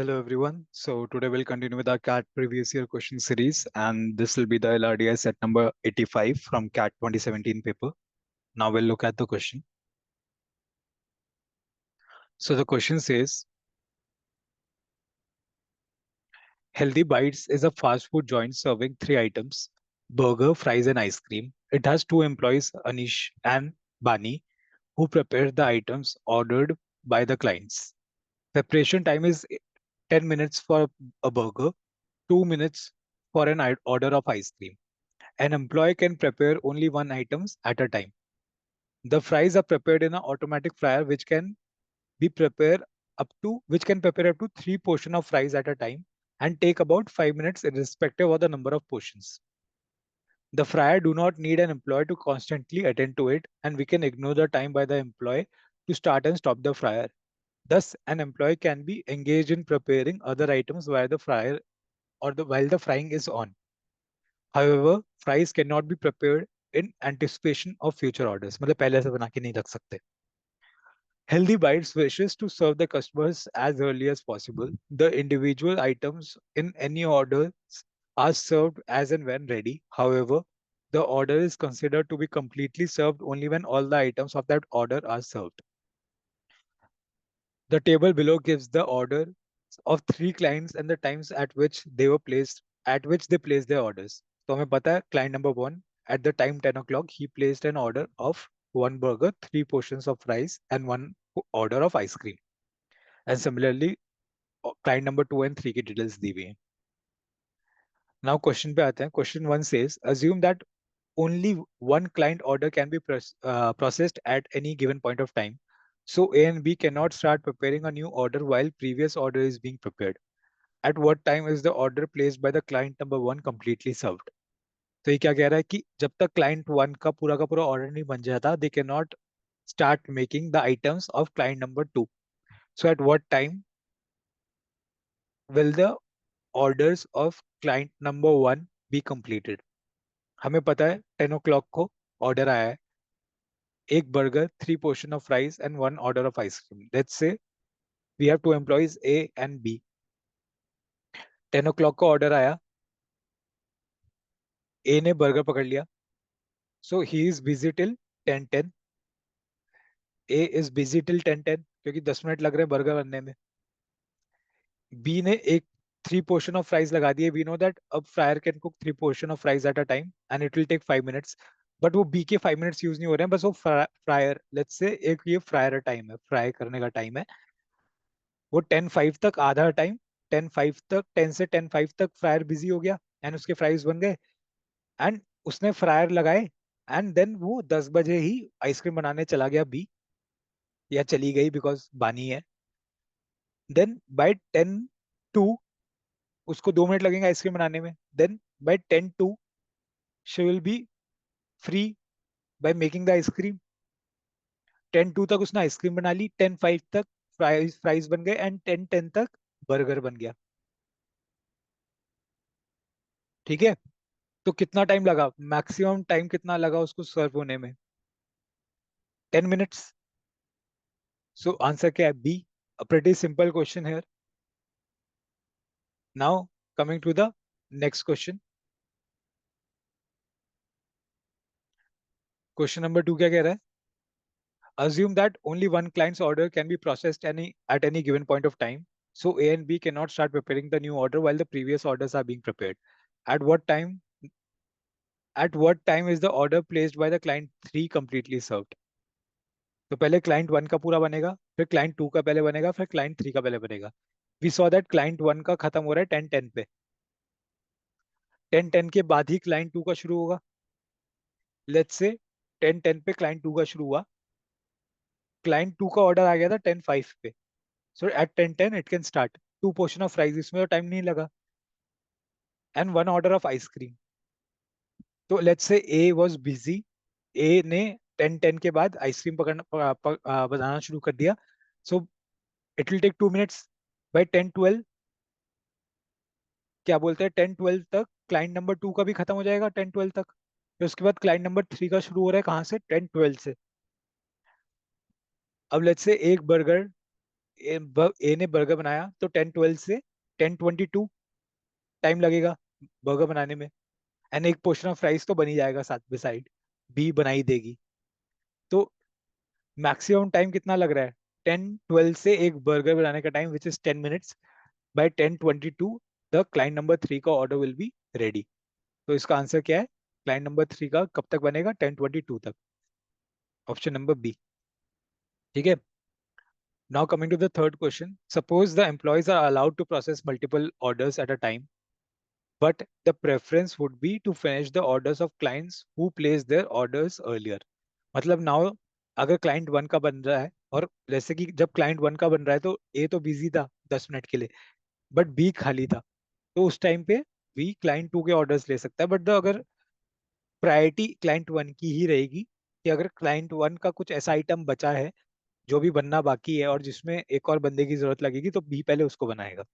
Hello everyone. So today we'll continue with our CAT previous year question series, and this will be the LRDI set number 85 from CAT 2017 paper. Now we'll look at the question. So the question says, Healthy Bites is a fast food joint serving three items, burger, fries and ice cream. It has two employees, Anish and Bani, who prepare the items ordered by the clients. Preparation time is 10 minutes for a burger, 2 minutes for an order of ice cream. An employee can prepare only one items at a time. The fries are prepared in an automatic fryer which can prepare up to three portion of fries at a time and take about 5 minutes irrespective of the number of portions. The fryer do not need an employee to constantly attend to it, and we can ignore the time by the employee to start and stop the fryer. Thus, an employee can be engaged in preparing other items while the fryer while the frying is on. However, fries cannot be prepared in anticipation of future orders. मतलब पहले से बना के नहीं रख सकते. Healthy Bites wishes to serve the customers as early as possible. The individual items in any orders are served as and when ready. However, the order is considered to be completely served only when all the items of that order are served. The table below gives the order of three clients and the times at which they placed their orders. तो हमें पता है client number one at the time 10 o'clock he placed an order of one burger, three portions of fries and one order of ice cream. And similarly client number two and three की details दी हुई हैं. Now question पे आते हैं. Question one says assume that only one client order can be processed at any given point of time. So A and B cannot start preparing a new order while previous order is being prepared. At what time is the order placed by the client number one completely served? तो ये क्या कह रहा है कि जब तक client one का पूरा order नहीं बन जाता, they cannot start making the items of client number two. So at what time will the orders of client number one be completed? हमें पता है 10 o'clock को order आया है, एक burger, three portion of fries and one order of ice cream. Let's say we have two employees A and B. 10 o'clock को order आया, A ने burger पकड़ लिया, so he is busy till 10:10. A is busy till 10:10 क्योंकि 10 minute लग रहे हैं burger बनने में. B ने एक थ्री पोर्शन ऑफ फ्राइज लगा दिए. वी नो दैट अब fryer can cook three portion of fries at a time and it will take 5 minutes. But वो बी के 5 मिनट्स यूज नहीं हो रहे हैं, बस वो फ्रायर लेट्स से एक ये फ्रायर टाइम है, फ्राई करने का टाइम है. वो 10:05 तक आधा टाइम, 10:05 तक 10 से 10:05 तक फ्रायर बिजी हो गया एंड उसके फ्राइज बन गए एंड उसने फ्रायर लगाए एंड देन वो 10 बजे ही आइसक्रीम बनाने चला गया बी, या चली गई बिकॉज बानी है. देन बाय 10:02 उसको 2 मिनट लगेंगे आइसक्रीम बनाने में. Then by 10:02 she will be free by making the ice cream. 10:02 तक उसने आइसक्रीम बना ली, 10:05 तक फ्राइज बन गए एंड 10:10 तक बर्गर बन गया. ठीक है. तो कितना टाइम लगा, मैक्सिमम टाइम कितना लगा उसको सर्व होने में? 10 मिनट्स. सो आंसर क्या है? B. A pretty simple question है. Now coming to the next question. Question number 2 क्या कह रहा है? Assume that only one client's order can be processed at any given point of time. So A and B cannot start preparing the new order while the previous orders are being prepared. At what time? At what time is the order placed by the client 3 completely served? तो पहले client 1 का पूरा बनेगा, फिर client 2 का पहले बनेगा, फिर client 3 का पहले बनेगा. We saw that client 1 का खत्म हो रहा है 10:10 पे. 10:10 के बाद ही client 2 का शुरू होगा. Let's say 10:10 पे client 2 का शुरू हुआ. Client 2 का order आ गया था 10:05 पे. So at 10:10 it can start. Two portion of fries, इसमें तो टाइम नहीं लगा. And one order of ice cream. तो let's say A was busy. A ने 10:10 के बाद आइसक्रीम बनाना शुरू कर दिया. So it will take 2 minutes. By 10:12 क्या बोलते हैं, 10:12 तक क्लाइंट नंबर 2 का भी खत्म हो जाएगा 10:12 तक. फिर उसके बाद क्लाइंट नंबर 3 का शुरू हो रहा है कहाँ से? 10:12 से. अब लेट्स से एक बर्गर ए ने बर्गर बनाया तो 10-12 से 10-22 टाइम लगेगा बर्गर बनाने में। एंड एक पोर्शन ऑफ राइस तो बन ही जाएगा साथ में साइड, बी बनाई देगी। तो मैक्सिमम टाइम कितना लग रहा है? 10-12 से एक बर्गर बनाने का time which is 10 minutes. By 10-22 the client number 3 का ऑर्डर विल बी रेडी। तो इसका आंसर क्या है? क्लाइंट नंबर 3 का कब तक बनेगा? 10-22 तक। Option number B. ठीक है। Now coming to the third question, suppose the employees are allowed to process multiple orders at a time, but the preference would be to finish the orders of clients who place their orders earlier. मतलब now अगर client one का बन रहा है, और जैसे कि जब क्लाइंट वन का बन रहा है तो ए तो बिजी था 10 मिनट के लिए, बट बी खाली था, तो उस टाइम पे बी क्लाइंट टू के ऑर्डर्स ले सकता है। बट अगर प्रायोरिटी क्लाइंट वन की ही रहेगी, कि अगर क्लाइंट वन का कुछ ऐसा आइटम बचा है जो भी बनना बाकी है और जिसमें एक और बंदे की जरूरत लगेगी, तो बी पहले उसको बनाएगा।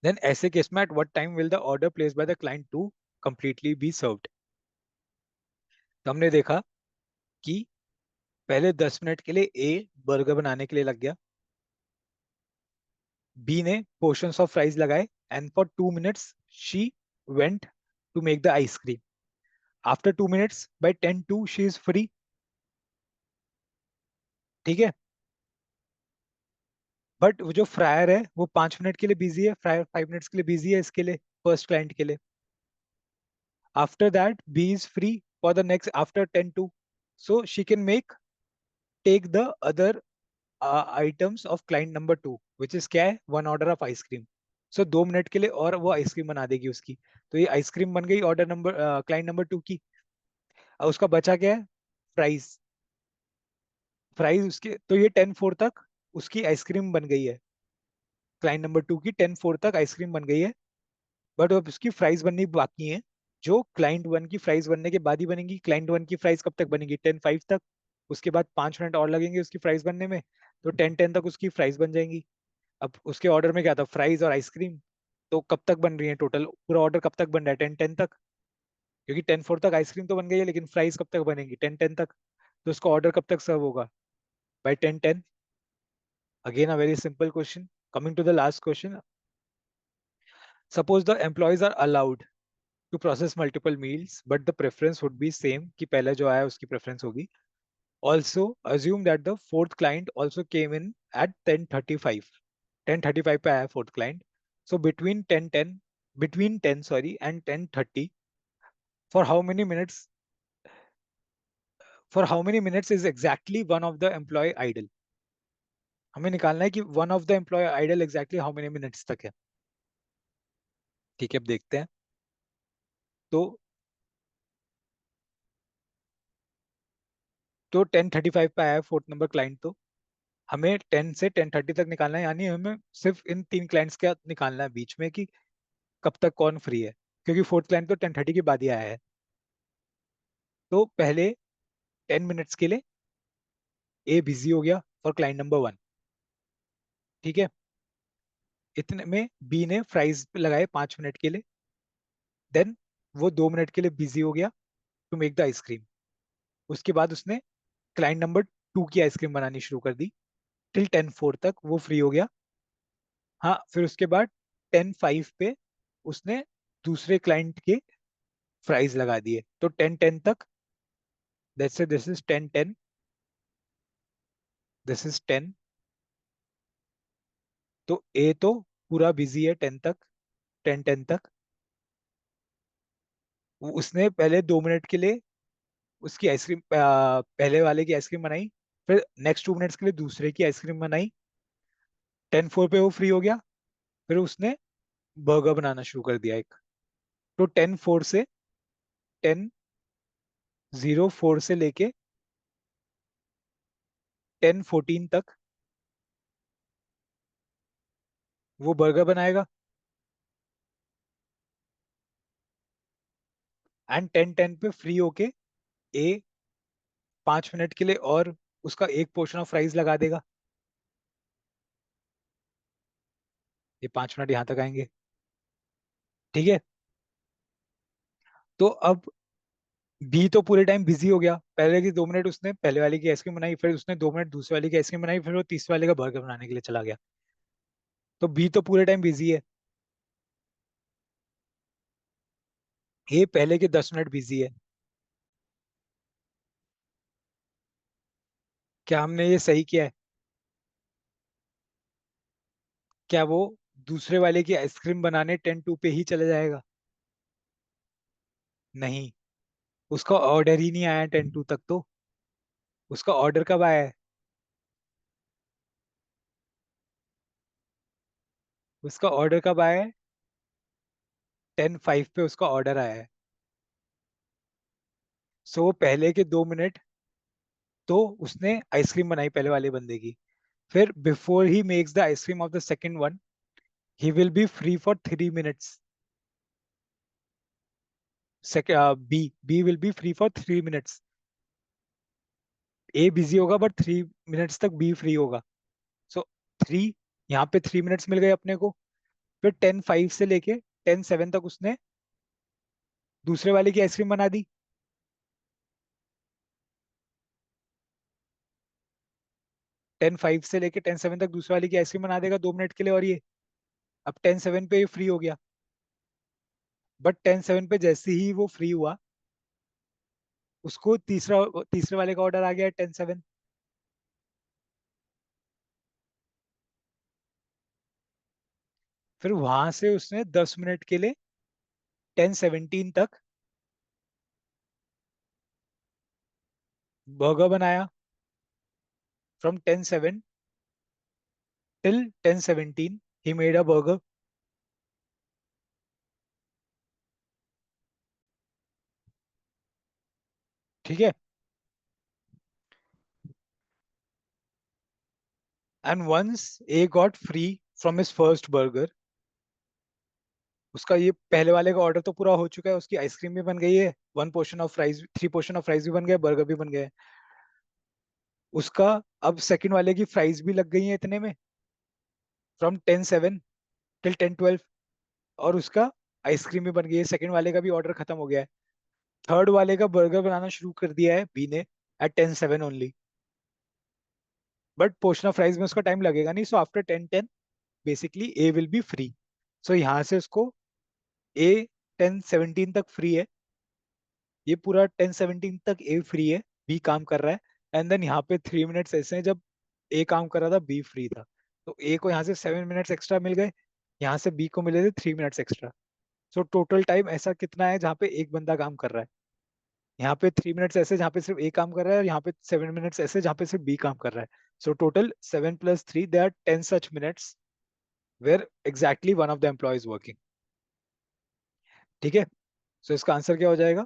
देन ऐसे केस में at what time will the order place by the client to completely be served? तो हमने देखा कि पहले 10 मिनट के लिए ए बर्गर बनाने के लिए लग गया, बी ने पोर्शंस ऑफ फ्राइज लगाए, and for 2 minutes she went to make the ice cream. After 2 minutes by 10-2 she is free. ठीक है। बट वो जो फ्रायर है वो 5 मिनट के लिए बिजी है, फ्रायर 5 मिनट्स के लिए बिजी है इसके लिए, फर्स्ट क्लाइंट के लिए। After that B is free for the next after 10-2, so she can make take the other items of client number 2 which is क्या है? One order of ice cream. So 2 minute के लिए और वो आइसक्रीम बना देगी उसकी। तो ये आइसक्रीम बन गई ऑर्डर नंबर क्लाइंट नंबर 2 की। और उसका बचा क्या है? प्राइस। प्राइस उसके, तो ये 10-4 तक उसकी आइसक्रीम बन गई है, क्लाइंट नंबर 2 की 10-4 तक आइसक्रीम बन गई है। बट अब उसकी फ्राइज बननी बाकी है, जो क्लाइंट वन की फ्राइज बनने के बाद ही बनेगी। क्लाइंट वन की फ्राइज कब तक बनेगी? 10-5 तक। उसके बाद 5 मिनट और लगेंगे उसकी फ्राइज बनने में, तो 10-10 तक उसकी फ्राइज बन जाएंगी। अब उसके ऑर्डर में क्या था? फ्राइज और आइसक्रीम। तो कब तक बन रही है टोटल? पूरा ऑर्डर कब तक बन रहा है? 10-10 तक। क्योंकि 10-4 तक आइसक्रीम तो बन गई है, लेकिन फ्राइज कब तक बनेगी? 10-10 तक। तो उसका ऑर्डर कब तक सर्व होगा? By 10-10। Again a very simple question. Coming to the last question, suppose the employees are allowed to process multiple meals but the preference would be same, कि पहले जो आया उसकी प्रेफरेंस होगी। Also assume that the fourth client also came in at 10:35। 10:35 पे आया fourth client. So between 10 sorry and 10:30, for how many minutes for how many minutes is exactly one of the employee idle? हमें निकालना है कि one of the employee idle exactly how many minutes तक है। ठीक है, अब देखते हैं। तो 10:35 पे आया फोर्थ नंबर क्लाइंट, तो हमें 10 से 10:30 तक निकालना है, यानी हमें सिर्फ इन तीन क्लाइंट्स का निकालना है बीच में, कि कब तक कौन फ्री है, क्योंकि फोर्थ क्लाइंट तो 10:30 के बाद ही आया है। तो पहले 10 मिनट्स के लिए ए बिजी हो गया फॉर क्लाइंट नंबर 1। ठीक है। इतने में बी ने फ्राइज लगाए 5 मिनट के लिए। देन वो 2 मिनट के लिए बिजी हो गया टू मेक द आइसक्रीम। उसके बाद उसने क्लाइंट नंबर 2 की आइसक्रीम बनानी शुरू कर दी। टिल 10:04 तक वो फ्री हो गया। हाँ, फिर उसके बाद 10:05 पे उसने दूसरे क्लाइंट के प्राइस लगा दिए, तो 10-10 तक। जैसे दिस इज 10-10, दिस इज 10। तो ए तो पूरा बिजी है 10 तक, 10-10 तक। उसने पहले 2 मिनट के लिए उसकी आइसक्रीम, पहले वाले की आइसक्रीम बनाई। फिर नेक्स्ट 2 मिनट्स के लिए दूसरे की आइसक्रीम बनाई। 10-4 पे वो फ्री हो गया। फिर उसने बर्गर बनाना शुरू कर दिया एक। तो 10-4 से 10:04 से लेके 10:14 तक वो बर्गर बनाएगा। एंड 10-10 पे फ्री होके ए 5 मिनट के लिए और उसका एक पोर्शन ऑफ फ्राइज लगा देगा। ये 5 मिनट यहाँ तक आएंगे। ठीक है। तो अब बी तो पूरे टाइम बिजी हो गया, पहले की 2 मिनट उसने पहले वाले की आइसक्रीम बनाई, फिर उसने 2 मिनट दूसरे वाले की आइसक्रीम बनाई, फिर वो तीसरे वाले का बर्गर बनाने के लिए चला गया। तो बी तो पूरे टाइम बिजी है। ए पहले के 10 मिनट बिजी है। क्या हमने ये सही किया है? क्या वो दूसरे वाले की आइसक्रीम बनाने 10:02 पे ही चले जाएगा? नहीं, उसका ऑर्डर ही नहीं आया 10:02 तक तो। उसका ऑर्डर कब आया है? उसका ऑर्डर कब आया है? 10:05 पे उसका ऑर्डर आया है। सो वो पहले के 2 मिनट तो उसने आइसक्रीम बनाई पहले वाले बंदे की। फिर before he makes the ice cream of the second one, he will be free for 3 minutes. B will be free for 3 minutes. A busy होगा बट 3 मिनट्स तक बी फ्री होगा। सो थ्री, यहाँ पे 3 मिनट्स मिल गए अपने को। फिर 10:05 से लेके 10:07 तक उसने दूसरे वाले की आइसक्रीम बना दी। 10:05 से लेके 10:07 तक दूसरे वाले की आइसक्रीम बना देगा 2 मिनट के लिए, और ये अब 10:07 पे ये फ्री हो गया। बट 10:07 पे जैसे ही वो फ्री हुआ, उसको तीसरे वाले का ऑर्डर आ गया 10:07। फिर वहां से उसने 10 मिनट के लिए 10:17 तक बर्गर बनाया। From 10:07 till 10:17 he made a burger. ठीक है। And once A got free from his first burger, उसका ये पहले वाले का ऑर्डर तो पूरा हो चुका है, उसकी आइसक्रीम भी बन गई है, 1 portion of fries, 3 portion of fries भी बन गए, बर्गर भी बन गए। उसका अब सेकंड वाले की फ्राइज भी लग गई है इतने में, फ्रॉम 10:07 टिल 10:12। और उसका आइसक्रीम भी बन गई है, सेकंड वाले का भी ऑर्डर खत्म हो गया है। थर्ड वाले का बर्गर बनाना शुरू कर दिया है बी ने at 10:07 only. But portion of fries में उसका टाइम लगेगा नहीं, so after 10:10 basically A will be free. So यहाँ से उसको ए 10:17 तक फ्री है, ये पूरा 10:17 तक ए फ्री है, बी काम कर रहा है। एंड देन यहाँ पे 3 मिनट्स ऐसे हैं जब ए काम कर रहा था, बी फ्री था। तो ए को यहाँ से 7 मिनट्स एक्स्ट्रा मिल गए, यहाँ से बी को मिले थे 3 minutes extra. So total time ऐसा कितना है जहाँ पे एक बंदा काम कर रहा है? यहाँ पे 3 मिनट्स ऐसे जहाँ पे सिर्फ ए काम कर रहा है, और यहाँ पे 7 मिनट्स ऐसे जहाँ पे सिर्फ बी काम कर रहा है। So total 7 + 3, they are 10 such minutes where exactly one of the employee is working. ठीक है। सो इसका आंसर क्या हो जाएगा?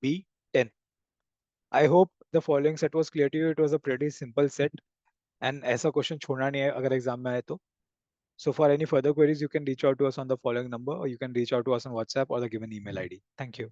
B, 10। I hope the following set was clear to you, it was a pretty simple set. And ऐसा question छोड़ना नहीं है अगर एग्जाम में आए तो। So for any further queries, you can reach out to us on the following number, or you can reach out to us on WhatsApp or the given email ID. Thank you.